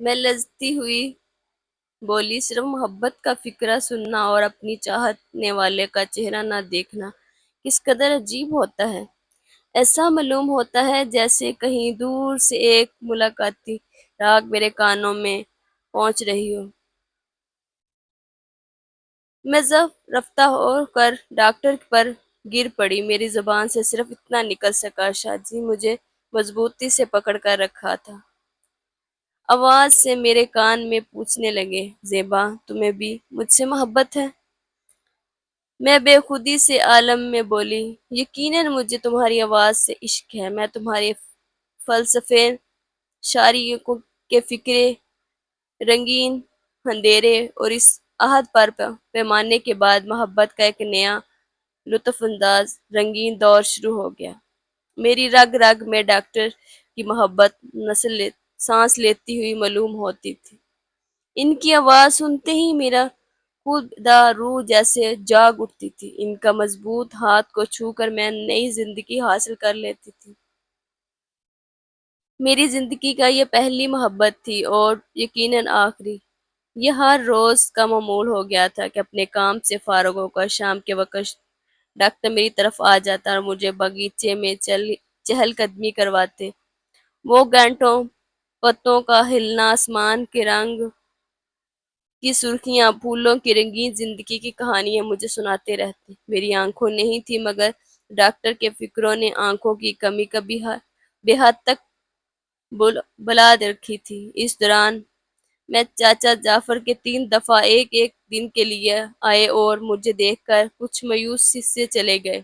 میں لرزتی ہوئی بولی، صرف محبت کا فقرہ سننا اور اپنی چاہنے والے کا چہرہ نہ دیکھنا کس قدر عجیب ہوتا ہے۔ ایسا معلوم ہوتا ہے جیسے کہیں دور سے ایک ملاقاتی راگ میرے کانوں میں پہنچ رہی ہو۔ میں ضعف رفتہ ہو کر ڈاکٹر پر گر پڑی۔ میری زبان سے صرف اتنا نکل سکا، شاہ جی مجھے مضبوطی سے پکڑ کر رکھا تھا۔ آواز سے میرے کان میں پوچھنے لگے، زیبا تمہیں بھی مجھ سے محبت ہے؟ میں بے خودی سے عالم میں بولی، یقیناً مجھے تمہاری آواز سے عشق ہے۔ میں تمہارے فلسفے، شاعری کے فکرے، رنگین اندھیرے اور اس عہد پر پیمانے کے بعد محبت کا ایک نیا لطف انداز رنگین دور شروع ہو گیا۔ میری رگ رگ میں ڈاکٹر کی محبت سانس لیتی ہوئی معلوم ہوتی تھی۔ ان کی آواز سنتے ہی میرا خدا روح جیسے جاگ اٹھتی تھی۔ ان کا مضبوط ہاتھ کو چھو کر میں نئی زندگی حاصل کر لیتی تھی۔ میری زندگی کا یہ پہلی محبت تھی اور یقیناً آخری۔ یہ ہر روز کا معمول ہو گیا تھا کہ اپنے کام سے فارغ ہو کر شام کے وقت ڈاکٹر میری طرف آ جاتا اور مجھے باغیچے میں چہل قدمی کرواتے۔ وہ گھنٹوں پتوں کا ہلنا، آسمان کے رنگ کی سرخیاں، پھولوں کی رنگین زندگی کی کہانیاں مجھے سناتے رہتے۔ میری آنکھوں نہیں تھی مگر ڈاکٹر کے فکروں نے آنکھوں کی کمی کبھی بے حد تک بلا رکھی تھی۔ اس دوران میں چاچا جعفر کے 3 دفعہ ایک ایک دن کے لیے آئے اور مجھے دیکھ کر کچھ مایوسی سے چلے گئے۔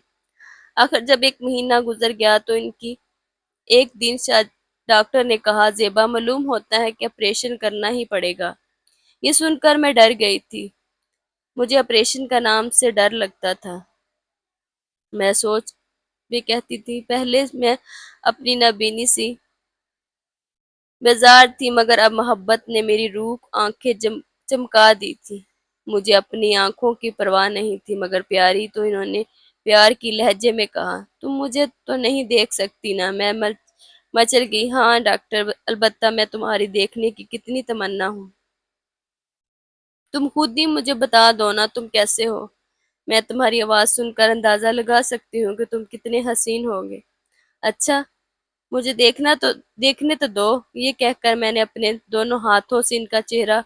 آخر جب ایک مہینہ گزر گیا تو ان کی ایک دن ڈاکٹر نے کہا، زیبا معلوم ہوتا ہے کہ آپریشن کرنا ہی پڑے گا۔ یہ سن کر میں ڈر گئی تھی۔ مجھے آپریشن کا نام سے ڈر لگتا تھا۔ میں سوچ بھی کہتی تھی، پہلے میں اپنی نابینی سی بیزار تھی مگر اب محبت نے میری روح آنکھیں چمکا دی تھی۔ مجھے اپنی آنکھوں کی پرواہ نہیں تھی مگر پیاری تو انہوں نے پیار کی لہجے میں کہا، تم مجھے تو نہیں دیکھ سکتی نا؟ میں مچل گئی، ہاں ڈاکٹر، البتہ میں تمہاری دیکھنے کی کتنی تمنا ہوں۔ تم خود ہی مجھے بتا دو نا تم کیسے ہو؟ میں تمہاری آواز سن کر اندازہ لگا سکتی ہوں کہ تم کتنے حسین ہوگے۔ اچھا مجھے دیکھنے تو دو۔ یہ کہہ کر میں نے اپنے دونوں ہاتھوں سے ان کا چہرہ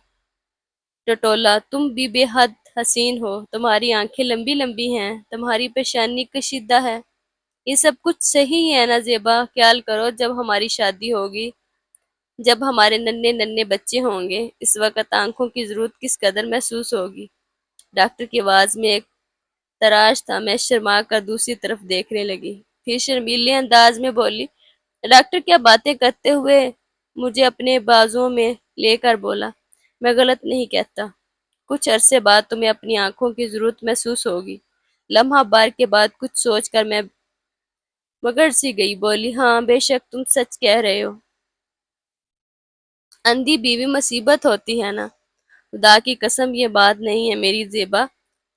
ٹٹولا۔ تم بھی بے حد حسین ہو۔ تمہاری آنکھیں لمبی لمبی ہیں، تمہاری پیشانی کشیدہ ہے۔ یہ سب کچھ صحیح ہے نا زیبا؟ خیال کرو جب ہماری شادی ہوگی، جب ہمارے ننھے ننھے بچے ہوں گے، اس وقت آنکھوں کی ضرورت کس قدر محسوس ہوگی۔ ڈاکٹر کی آواز میں ایک تراش تھا۔ میں شرما کر دوسری طرف دیکھنے لگی، پھر شرمیلے انداز میں بولی، ڈاکٹر کیا باتیں کرتے ہوئے مجھے اپنے بازوؤں میں لے کر بولا، میں غلط نہیں کہتا۔ کچھ عرصے بعد تمہیں اپنی آنکھوں کی ضرورت محسوس ہوگی۔ لمحہ بھر کے بعد کچھ سوچ کر میں بگڑ سی گئی، بولی، ہاں بے شک تم سچ کہہ رہے ہو۔ اندھی بیوی مصیبت ہوتی ہے نا؟ خدا کی قسم یہ بات نہیں ہے میری زیبا،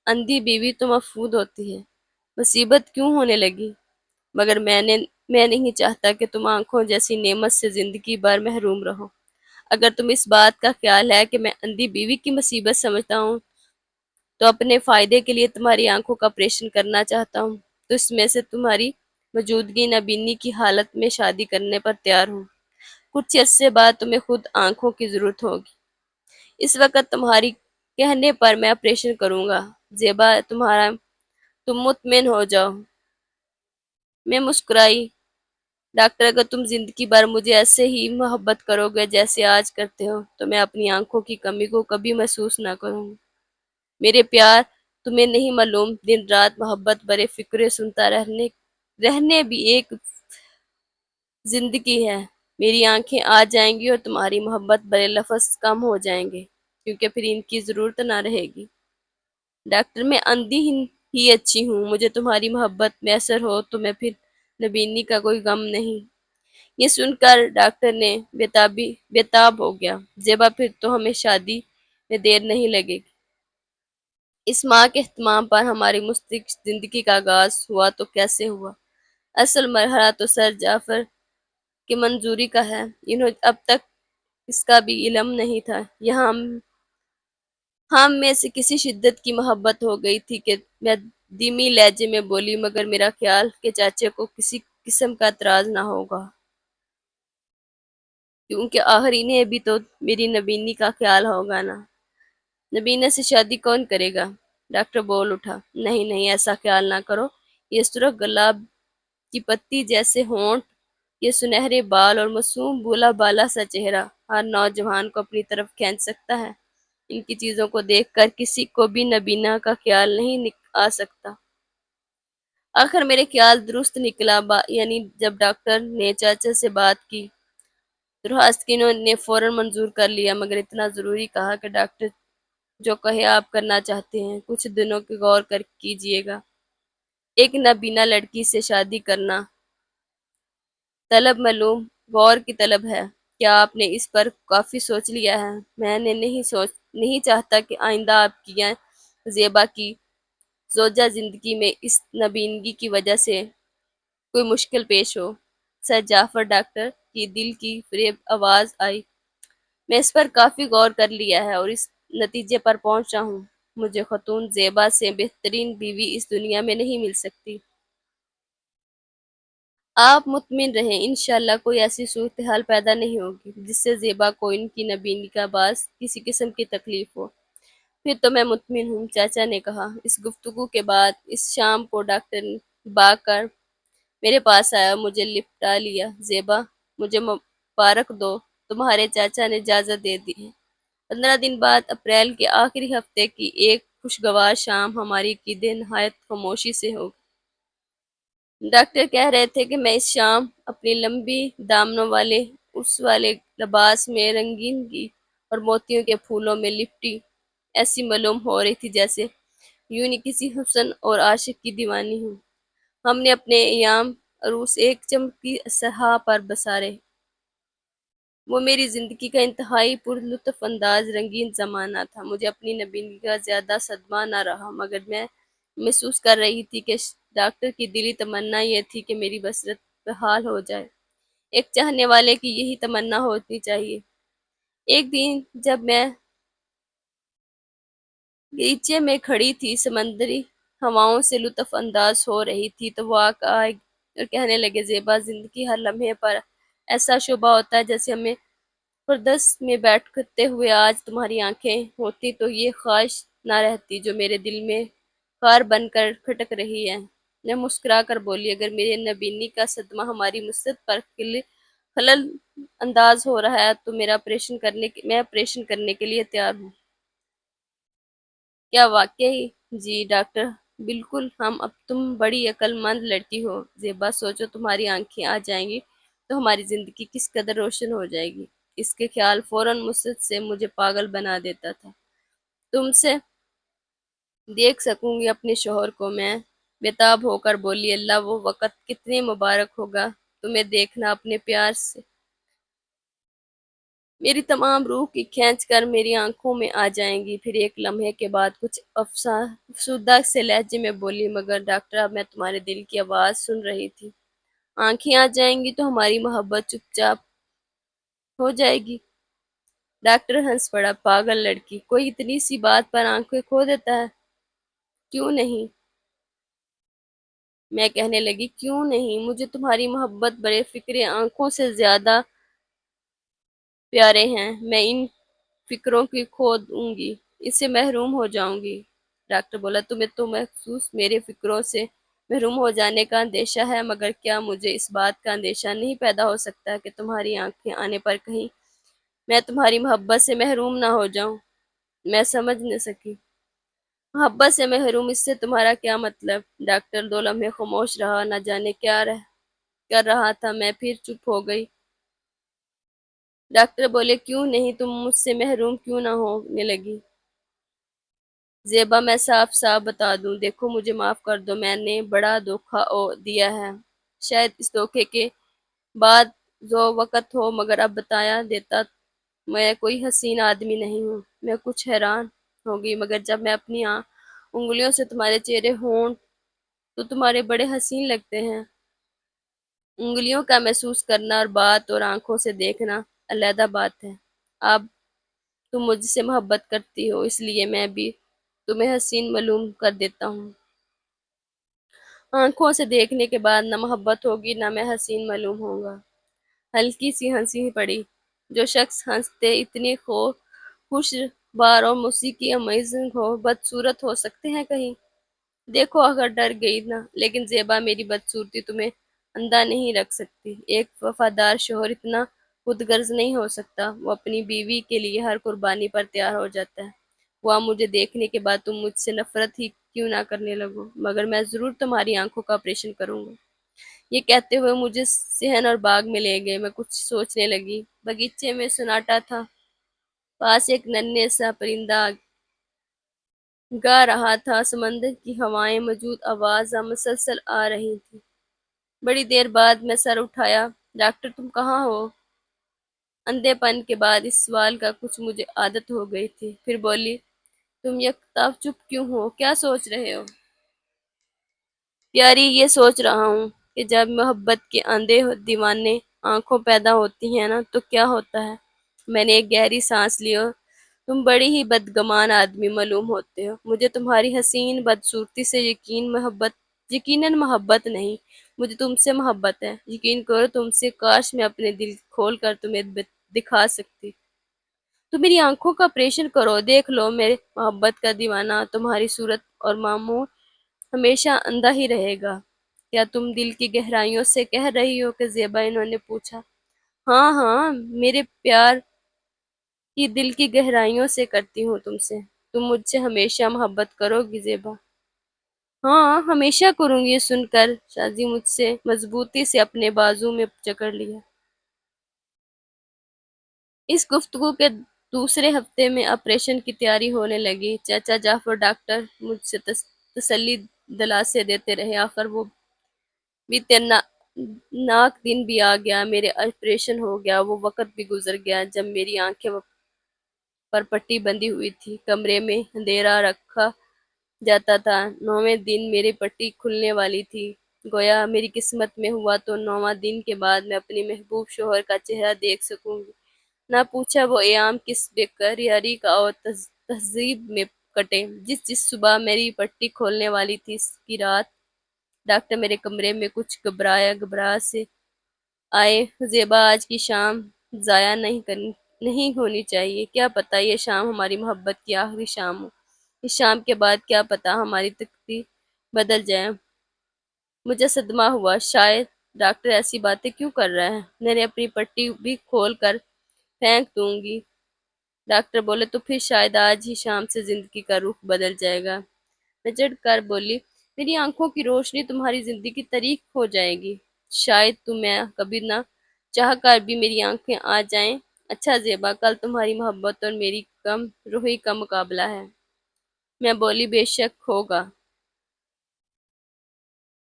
اندھی بیوی تو مفقود ہوتی ہے۔ مصیبت کیوں ہونے لگی؟ مگر میں نہیں چاہتا کہ تم آنکھوں جیسی نعمت سے زندگی بھر محروم رہو۔ اگر تم اس بات کا خیال ہے کہ میں اندھی بیوی کی مصیبت سمجھتا ہوں تو اپنے فائدے کے لیے تمہاری آنکھوں کا آپریشن کرنا چاہتا ہوں، تو اس میں سے تمہاری موجودگی نابینی کی حالت میں شادی کرنے پر تیار ہوں۔ کچھ عرصے بعد تمہیں خود آنکھوں کی ضرورت ہوگی۔ اس وقت تمہاری کہنے پر میں آپریشن کروں گا۔ زیبا تم مطمئن ہو جاؤ۔ میں مسکرائی، ڈاکٹر اگر تم زندگی بھر مجھے ایسے ہی محبت کرو گے جیسے آج کرتے ہو تو میں اپنی آنکھوں کی کمی کو کبھی محسوس نہ کروں گی۔ میرے پیار، تمہیں نہیں معلوم دن رات محبت برے فکرے سنتا رہنے بھی ایک زندگی ہے۔ میری آنکھیں آ جائیں گی اور تمہاری محبت برے لفظ کم ہو جائیں گے کیونکہ پھر ان کی ضرورت نہ رہے گی۔ ڈاکٹر میں اندھی ہی اچھی ہوں، مجھے تمہاری محبت میسر ہو تو میں پھر نبینی کا کوئی غم نہیں۔ یہ سن کر ڈاکٹر نے بےتاب ہو گیا، زیبا پھر تو ہمیں شادی میں دیر نہیں لگے گی۔ اس ماہ کے اہتمام پر ہماری مستقل زندگی کا آغاز ہوا تو کیسے ہوا؟ اصل مرحلہ تو سر جعفر کی منظوری کا ہے۔ انہوں اب تک اس کا بھی علم نہیں تھا۔ یہاں ہم میں سے کسی شدت کی محبت ہو گئی تھی کہ میں دھیمی لہجے میں بولی، مگر میرا خیال کہ چاچے کو کسی قسم کا اعتراض نہ ہوگا، کیونکہ آخر انہیں بھی تو میری نبینی کا خیال ہوگا نا۔ نبینا سے شادی کون کرے گا؟ ڈاکٹر بول اٹھا۔ نہیں نہیں، ایسا خیال نہ کرو۔ یہ سرخ گلاب کی پتی جیسے ہونٹ، یہ سنہرے بال اور معصوم بولا بالا سا چہرہ ہر نوجوان کو اپنی طرف کھینچ سکتا ہے۔ ان کی چیزوں کو دیکھ کر کسی کو بھی نبینا کا خیال نہیں آ سکتا۔ آخر میرے خیال درست نکلا، یعنی جب ڈاکٹر نے چاچا سے بات کی، درخواست نے فوراً منظور کر لیا، مگر اتنا ضروری کہا کہ ڈاکٹر جو کہے آپ کرنا چاہتے ہیں، کچھ دنوں کے غور کر کیجئے گا۔ ایک نابینا لڑکی سے شادی کرنا طلب معلوم غور کی طلب ہے۔ کیا آپ نے اس پر کافی سوچ لیا ہے؟ میں نے نہیں چاہتا کہ آئندہ آپ کی یا زیبا کی زوجہ زندگی میں اس نابینگی کی وجہ سے کوئی مشکل پیش ہو۔ سر جعفر، ڈاکٹر کی دل کی فریب آواز آئی، میں اس پر کافی غور کر لیا ہے اور اس نتیجے پر پہنچا ہوں، مجھے خاتون زیبا سے بہترین بیوی اس دنیا میں نہیں مل سکتی۔ آپ مطمئن رہیں، انشاءاللہ کوئی ایسی صورتحال پیدا نہیں ہوگی جس سے زیبا کو ان کی نبینی کا باعث کسی قسم کی تکلیف ہو۔ پھر تو میں مطمئن ہوں، چاچا نے کہا۔ اس گفتگو کے بعد اس شام کو ڈاکٹر با کر میرے پاس آیا، مجھے لپٹا لیا۔ زیبا، مجھے مبارک دو، تمہارے چاچا نے اجازت دے دی ہے۔ 15 دن بعد اپریل کے آخری ہفتے کی ایک خوشگوار شام ہماری عقیدے نہایت خاموشی سے ہو گئی۔ ڈاکٹر کہہ رہے تھے کہ میں اس شام اپنی لمبی دامنوں والے اس والے لباس میں رنگینگی اور موتیوں کے پھولوں میں لپٹی ایسی معلوم ہو رہی تھی جیسے یوں ہی کسی حسن اور عاشق کی دیوانی ہوں۔ ہم نے اپنے ایام عروس ایک چمکی صحرا پر بسارے۔ وہ میری زندگی کا انتہائی پر لطف انداز رنگین زمانہ تھا۔ مجھے اپنی نبینی کا زیادہ صدمہ نہ رہا، مگر میں محسوس کر رہی تھی کہ ڈاکٹر کی دلی تمنا یہ تھی کہ میری بصیرت بحال ہو جائے۔ ایک چاہنے والے کی یہی تمنا ہونی چاہیے۔ ایک دن جب میں گیچے میں کھڑی تھی، سمندری ہواؤں سے لطف انداز ہو رہی تھی، تو وہ آئے اور کہنے لگے، زیبا، زندگی ہر لمحے پر ایسا شعبہ ہوتا ہے جیسے ہمیں پردس میں بیٹھتے ہوئے آج تمہاری آنکھیں ہوتی تو یہ خواہش نہ رہتی جو میرے دل میں خار بن کر کھٹک رہی ہے۔ میں مسکرا کر بولی، اگر میرے نبینی کا صدمہ ہماری مصیبت پر خلل انداز ہو رہا ہے تو میں آپریشن کرنے کے لیے تیار ہوں۔ کیا واقعی؟ جی ڈاکٹر، بالکل۔ تم بڑی عقل مند لڑکی ہو زیبا، سوچو تمہاری آنکھیں آ جائیں گی تو ہماری زندگی کس قدر روشن ہو جائے گی۔ اس کے خیال فوراً مجھ سے مجھے پاگل بنا دیتا تھا۔ تم سے دیکھ سکوں گی اپنے شوہر کو، میں بےتاب ہو کر بولی۔ اللہ، وہ وقت کتنے مبارک ہوگا تمہیں دیکھنا اپنے پیار سے میری تمام روح کی کھینچ کر میری آنکھوں میں آ جائیں گی۔ پھر ایک لمحے کے بعد کچھ افسردہ سے لہجے میں بولی، مگر ڈاکٹر، اب میں تمہارے دل کی آواز سن رہی تھی۔ آنکھیں آ جائیں گی تو ہماری محبت چپ چاپ ہو جائے گی۔ ڈاکٹر ہنس پڑا۔ پاگل لڑکی، کوئی اتنی سی بات پر آنکھیں کھو دیتا ہے؟ کیوں نہیں؟ میں کہنے لگی، کیوں نہیں؟ مجھے تمہاری محبت بڑے فکرے آنکھوں سے زیادہ پیارے ہیں۔ میں ان فکروں کی کھو دوں گی، اس سے محروم ہو جاؤں گی۔ ڈاکٹر بولا، تمہیں تو محسوس میرے فکروں سے محروم ہو جانے کا اندیشہ ہے، مگر کیا مجھے اس بات کا اندیشہ نہیں پیدا ہو سکتا کہ تمہاری آنکھیں آنے پر کہیں میں تمہاری محبت سے محروم نہ ہو جاؤں؟ میں سمجھ نہ سکی۔ محبت سے محروم، اس سے تمہارا کیا مطلب؟ ڈاکٹر 2 لمحے خاموش رہا، نہ جانے کیا کر رہا تھا۔ میں پھر چپ ہو گئی۔ ڈاکٹر بولے، کیوں نہیں؟ تم مجھ سے محروم کیوں نہ ہونے لگی؟ زیبا، میں صاف صاف بتا دوں، دیکھو مجھے معاف کر دو، میں نے بڑا دھوکہ دیا ہے۔ شاید اس دھوکے کے بعد جو وقت ہو، مگر اب بتا دیتا، میں کوئی حسین آدمی نہیں ہوں۔ میں کچھ حیران ہو گئی، مگر جب میں اپنی انگلیوں سے تمہارے چہرے ہونٹ تو تمہارے بڑے حسین لگتے ہیں۔ انگلیوں کا محسوس کرنا اور بات اور آنکھوں سے دیکھنا علیحدہ بات ہے۔ اب تم مجھ سے محبت کرتی ہو، اس لیے میں بھی تمہیں حسین معلوم کر دیتا ہوں۔ آنکھوں سے دیکھنے کے بعد نہ محبت ہوگی نہ میں حسین معلوم ہوں گا۔ ہلکی سی ہنسی پڑی۔ جو شخص ہنستے اتنے خوش بار اور موسیقی امیزنگ ہو، بدصورت ہو سکتے ہیں کہیں؟ دیکھو اگر ڈر گئی نا، لیکن زیبا میری بدصورتی تمہیں اندھا نہیں رکھ سکتی۔ ایک وفادار شوہر اتنا خود غرض نہیں ہو سکتا، وہ اپنی بیوی کے لیے ہر قربانی پر تیار ہو جاتا ہے۔ وہ مجھے دیکھنے کے بعد تم مجھ سے نفرت ہی کیوں نہ کرنے لگو، مگر میں ضرور تمہاری آنکھوں کا آپریشن کروں گا۔ یہ کہتے ہوئے مجھے صحن اور باغ میں لے گئے۔ میں کچھ سوچنے لگی۔ باغیچے میں سناٹا تھا۔ پاس ایک ننھے سا پرندہ گا رہا تھا۔ سمندر کی ہوائیں موجود آوازاں مسلسل آ رہی تھی۔ بڑی دیر بعد میں سر اٹھایا۔ ڈاکٹر تم کہاں ہو؟ اندھے پن کے بعد اس سوال کا کچھ مجھے عادت ہو گئی تھی۔ پھر بولی، تم یکتا چپ کیوں ہو؟ کیا سوچ رہے ہو؟ پیاری، یہ سوچ رہا ہوں کہ جب محبت کے اندھے دیوانے آنکھوں پیدا ہوتی ہیں نا تو کیا ہوتا ہے۔ میں نے ایک گہری سانس لی اور تم بڑی ہی بدگمان آدمی معلوم ہوتے ہو۔ مجھے تمہاری حسین بدصورتی سے یقیناً محبت نہیں، مجھے تم سے محبت ہے۔ یقین کرو تم سے کاش میں اپنے دل کھول کر تمہیں دکھا سکتی۔ تو میری آنکھوں کا آپریشن کرو، دیکھ لو میرے محبت کا دیوانہ تمہاری صورت اور معمول ہمیشہ اندھا ہی رہے گا۔ کیا تم دل کی گہرائیوں سے کہہ رہی ہو کہ زیبا؟ انہوں نے پوچھا۔ ہاں ہاں، میرے پیار کی دل کی گہرائیوں سے کرتی ہوں تم سے۔ تم مجھ سے ہمیشہ محبت کرو گی زیبا؟ ہاں ہمیشہ کروں گی۔ یہ سن کر شازی مجھ سے مضبوطی سے اپنے بازو میں جکڑ لیا۔ اس گفتگو کے دوسرے ہفتے میں آپریشن کی تیاری ہونے لگی۔ چاچا جعفر ڈاکٹر مجھ سے تسلی دلاسے دیتے رہے۔ آخر وہ بیتناک دن بھی آ گیا، میرے آپریشن ہو گیا۔ وہ وقت بھی گزر گیا جب میری آنکھیں پر پٹی بندھی ہوئی تھی، کمرے میں اندھیرا رکھا جاتا تھا۔ 9ویں دن میری پٹی کھلنے والی تھی۔ گویا میری قسمت میں ہوا تو 9واں دن کے بعد میں اپنے محبوب شوہر کا چہرہ دیکھ سکوں گی۔ نہ پوچھا وہ ایام کس بے قراری کا اور تہذیب میں کٹے۔ جس صبح میری پٹی کھولنے والی تھی، اس کی رات ڈاکٹر میرے کمرے میں کچھ گھبرا سے آئے۔ زیبا، آج کی شام ضائع نہیں ہونی چاہیے۔ کیا پتہ یہ شام ہماری محبت کی آخری شام ہو۔ اس شام کے بعد کیا پتہ ہماری تقدیر بدل جائے۔ مجھے صدمہ ہوا۔ شاید ڈاکٹر ایسی باتیں کیوں کر رہا ہے؟ میں نے اپنی پٹی بھی کھول کر پھینک دوں گی۔ ڈاکٹر بولے، تو پھر شاید آج ہی شام سے زندگی کا رخ بدل جائے گا۔ میں چڑھ کر بولی، میری آنکھوں کی روشنی تمہاری زندگی طریق ہو جائے گی۔ شاید تمہیں کبھی نہ چاہ کر بھی میری آنکھیں آ جائیں۔ اچھا زیبا، کل تمہاری محبت اور میری کم روحی کا مقابلہ ہے۔ میں بولی، بے شک ہوگا۔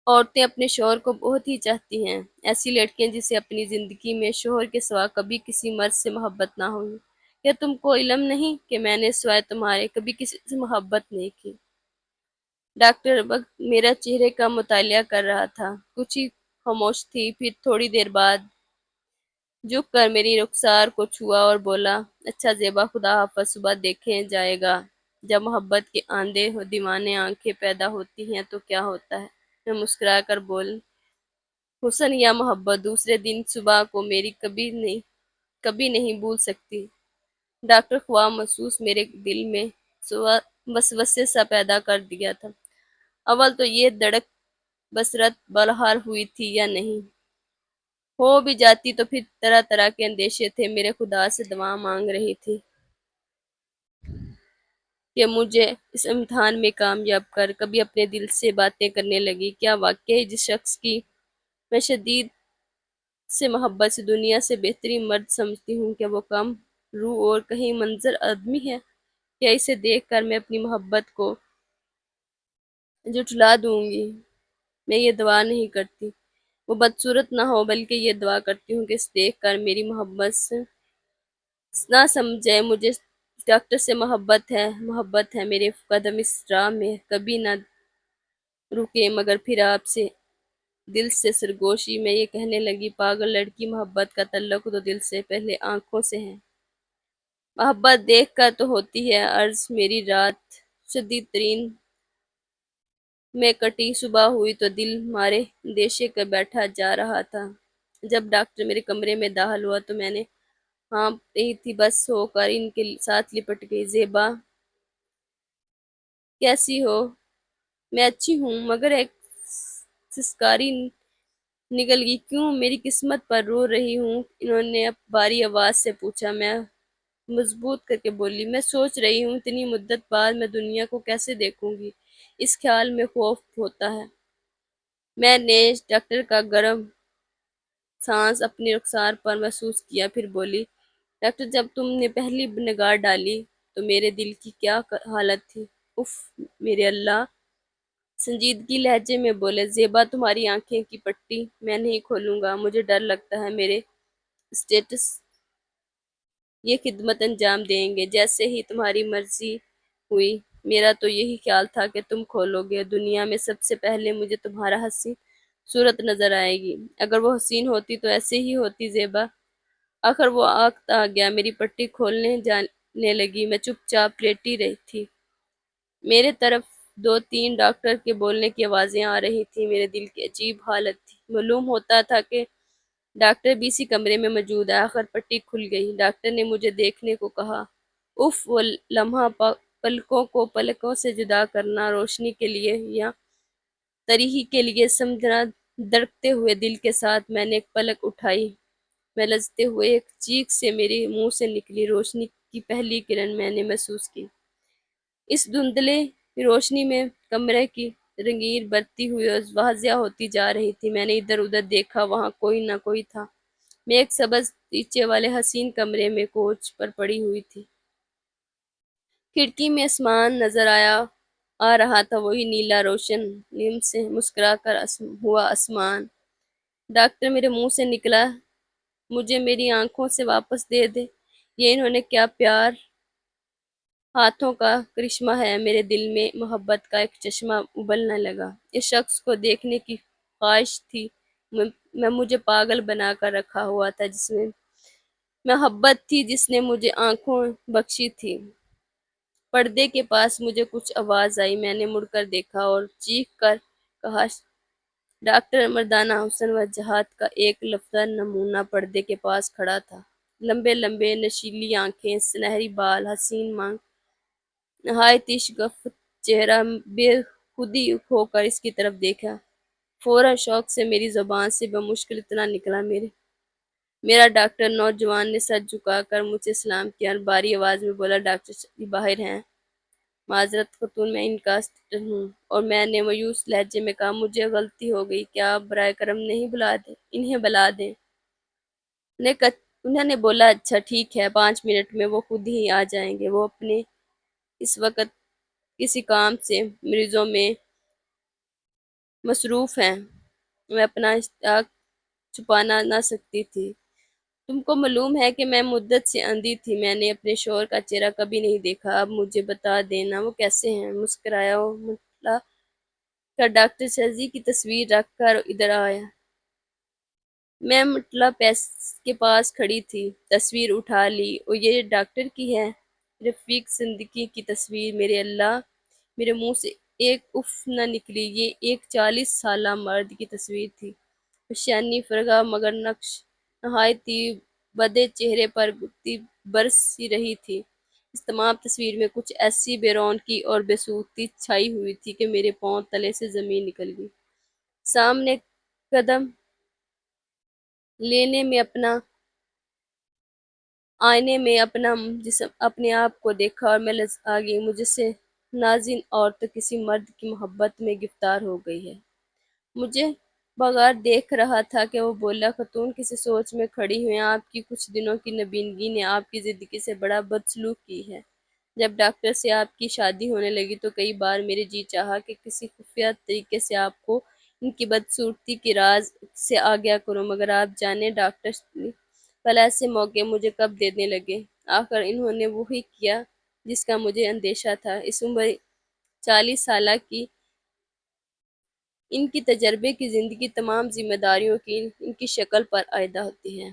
عورتیں اپنے شوہر کو بہت ہی چاہتی ہیں، ایسی لڑکیاں جسے اپنی زندگی میں شوہر کے سوا کبھی کسی مرد سے محبت نہ ہوئی۔ کیا تم کو علم نہیں کہ میں نے سوائے تمہارے کبھی کسی سے محبت نہیں کی؟ ڈاکٹر وقت میرا چہرے کا مطالعہ کر رہا تھا، کچھ ہی خاموش تھی، پھر تھوڑی دیر بعد جھک کر میری رخسار کو چھوا اور بولا، اچھا زیبا، خدا حافظ، صبح دیکھیں جائے گا۔ جب محبت کے اندھے دیوانے آنکھیں پیدا ہوتی ہیں تو کیا ہوتا ہے؟ میں مسکرا کر بول، حسن یا محبت دوسرے دن صبح کو میری کبھی نہیں بھول سکتی۔ ڈاکٹر خواب محسوس میرے دل میں وسوسے سا پیدا کر دیا تھا۔ اول تو یہ دھڑک بصرت بہار ہوئی تھی یا نہیں، ہو بھی جاتی تو پھر طرح طرح کے اندیشے تھے۔ میرے خدا سے دعا مانگ رہی تھی کہ مجھے اس امتحان میں کامیاب کر۔ کبھی اپنے دل سے باتیں کرنے لگی، کیا واقعی جس شخص کی میں شدید سے محبت سے دنیا سے بہترین مرد سمجھتی ہوں، کیا وہ کم روح اور کہیں منظر آدمی ہے؟ کیا اسے دیکھ کر میں اپنی محبت کو جھٹلا دوں گی؟ میں یہ دعا نہیں کرتی وہ بدصورت نہ ہو، بلکہ یہ دعا کرتی ہوں کہ اس دیکھ کر میری محبت سے نہ سمجھے مجھے ڈاکٹر سے محبت ہے۔ میرے قدم اس راہ میں کبھی نہ رکے، مگر پھر آپ سے دل سے سرگوشی میں یہ کہنے لگی، پاگل لڑکی، محبت کا تعلق تو دل سے پہلے آنکھوں سے ہے۔ محبت دیکھ کر تو ہوتی ہے عرض میری رات شدید ترین میں کٹی، صبح ہوئی تو دل مارے اندیشے کا بیٹھا جا رہا تھا۔ جب ڈاکٹر میرے کمرے میں داخل ہوا تو میں نے ہانپ رہی تھی بس ہو کر ان کے ساتھ لپٹ گئی۔ زیبا کیسی ہو؟ میں اچھی ہوں مگر ایک سسکاری نکل گئی۔ کیوں؟ میری قسمت پر رو رہی ہوں؟ انہوں نے اب باری آواز سے پوچھا۔ میں مضبوط کر کے بولی، میں سوچ رہی ہوں اتنی مدت بعد میں دنیا کو کیسے دیکھوں گی، اس خیال میں خوف ہوتا ہے۔ میں نے ڈاکٹر کا گرم سانس اپنی رخسار پر محسوس کیا، پھر بولی، ڈاکٹر جب تم نے پہلی نگاہ ڈالی تو میرے دل کی کیا حالت تھی؟ اف میرے اللہ! سنجیدگی لہجے میں بولے، زیبا تمہاری آنکھیں کی پٹی میں نہیں کھولوں گا، مجھے ڈر لگتا ہے میرے اسٹیٹس یہ خدمت انجام دیں گے جیسے ہی تمہاری مرضی ہوئی۔ میرا تو یہی خیال تھا کہ تم کھولو گے، دنیا میں سب سے پہلے مجھے تمہارا حسین صورت نظر آئے گی۔ اگر وہ حسین ہوتی تو ایسے ہی ہوتی زیبا۔ آخر وہ وقت آ گیا، میری پٹی کھولنے جانے لگی، میں چپ چاپ لیٹی رہی تھی۔ میرے طرف دو تین ڈاکٹر کے بولنے کی آوازیں آ رہی تھیں، میرے دل کی عجیب حالت تھی، معلوم ہوتا تھا کہ ڈاکٹر بھی اسی کمرے میں موجود ہے۔ آخر پٹی کھل گئی، ڈاکٹر نے مجھے دیکھنے کو کہا۔ اف وہ لمحہ پلکوں کو پلکوں سے جدا کرنا، روشنی کے لیے یا تریحی کے لیے سمجھنا، دھڑکتے ہوئے دل کے ساتھ میں نے ایک پلک اٹھائی، میں لرزتے ہوئے ایک چیخ سے میرے منہ سے نکلی، روشنی کی پہلی کرن میں نے محسوس کی۔ اس دھندلے روشنی میں کمرے کی رنگین بڑھتی ہوئی اور واضح ہوتی جا رہی تھی۔ میں نے ادھر ادھر دیکھا، وہاں کوئی نہ کوئی تھا۔ میں ایک سبز نیچے والے حسین کمرے میں کوچ پر پڑی ہوئی تھی۔ کھڑکی میں آسمان نظر آ رہا تھا، وہی نیلا روشن نیم سے مسکرا کر ہوا آسمان۔ ڈاکٹر میرے منہ سے نکلا، مجھے میری آنکھوں سے واپس دے دے۔ یہ انہوں نے کیا پیار ہاتھوں کا کرشمہ ہے۔ میرے دل میں محبت کا ایک چشمہ ابلنے لگا۔ اس شخص کو دیکھنے کی خواہش تھی میں مجھے پاگل بنا کر رکھا ہوا تھا، جس میں محبت تھی، جس نے مجھے آنکھوں بخشی تھی۔ پردے کے پاس مجھے کچھ آواز آئی، میں نے مڑ کر دیکھا اور چیخ کر کہا، ڈاکٹر مردانہ حسن و جہاد کا ایک لفظ نمونہ پردے کے پاس کھڑا تھا۔ لمبے لمبے نشیلی آنکھیں، سنہری بال، حسین مانگ، نہایت ہی شگفت چہرہ۔ بے خودی ہو کر اس کی طرف دیکھا، فوراً شوق سے میری زبان سے بمشکل اتنا نکلا، میرا ڈاکٹر۔ نوجوان نے سر جھکا کر مجھے سلام کیا اور بھاری آواز میں بولا، ڈاکٹر جی باہر ہیں؟ معذرت خاتون، میں ان کا اسسٹنٹ ہوں۔ اور میں نے مایوس لہجے میں کہا، مجھے غلطی ہو گئی، کیا آپ برائے کرم انہیں بلا دیں؟ انہوں نے بولا، اچھا ٹھیک ہے، 5 منٹ میں وہ خود ہی آ جائیں گے، وہ اپنے اس وقت کسی کام سے مریضوں میں مصروف ہیں۔ میں اپنا اشتیاق چھپانا نہ سکتی تھی۔ تم کو معلوم ہے کہ میں مدت سے اندھی تھی، میں نے اپنے شوہر کا چہرہ کبھی نہیں دیکھا، اب مجھے بتا دینا وہ کیسے ہیں؟ مسکرایا اور مطلع کر ڈاکٹر شہزی کی تصویر رکھ کر ادھر آیا۔ میں مطلع کے پاس کھڑی تھی، تصویر اٹھا لی، اور یہ ڈاکٹر کی ہے، رفیق زندگی کی تصویر۔ میرے اللہ! میرے منہ سے ایک اف نہ نکلی، یہ ایک 40 سالہ مرد کی تصویر تھی، پیشانی فرغہ مگر نقش نہایت ہی بدے چہرے پر گدی برس سی رہی تھی۔ اس تمام تصویر میں کچھ ایسی بے رونقی اور بے صورتی چھائی ہوئی تھی کہ میرے پاؤں تلے سے زمین نکل گئی۔ سامنے قدم لینے میں آئینے میں اپنے آپ کو دیکھا اور میں لرزا گئی، مجھ سے نازن عورت کسی مرد کی محبت میں گرفتار ہو گئی ہے۔ مجھے بغیر دیکھ رہا تھا کہ وہ بولا، خاتون کسی سوچ میں کھڑی ہوئی، آپ کی کچھ دنوں کی نابینگی نے آپ کی زندگی سے بڑا بدسلوک کی ہے۔ جب ڈاکٹر سے آپ کی شادی ہونے لگی تو کئی بار میرے جی چاہا کہ کسی خفیہ طریقے سے آپ کو ان کی بدصورتی کے راز سے آگاہ کروں، مگر آپ جانیں ڈاکٹر بھلا ایسے موقع مجھے کب دینے لگے؟ آخر انہوں نے وہی کیا جس کا مجھے اندیشہ تھا۔ اس عمر 40 سالہ کی ان کی تجربے کی زندگی تمام ذمہ داریوں کی ان کی شکل پر عائدہ ہوتی ہے۔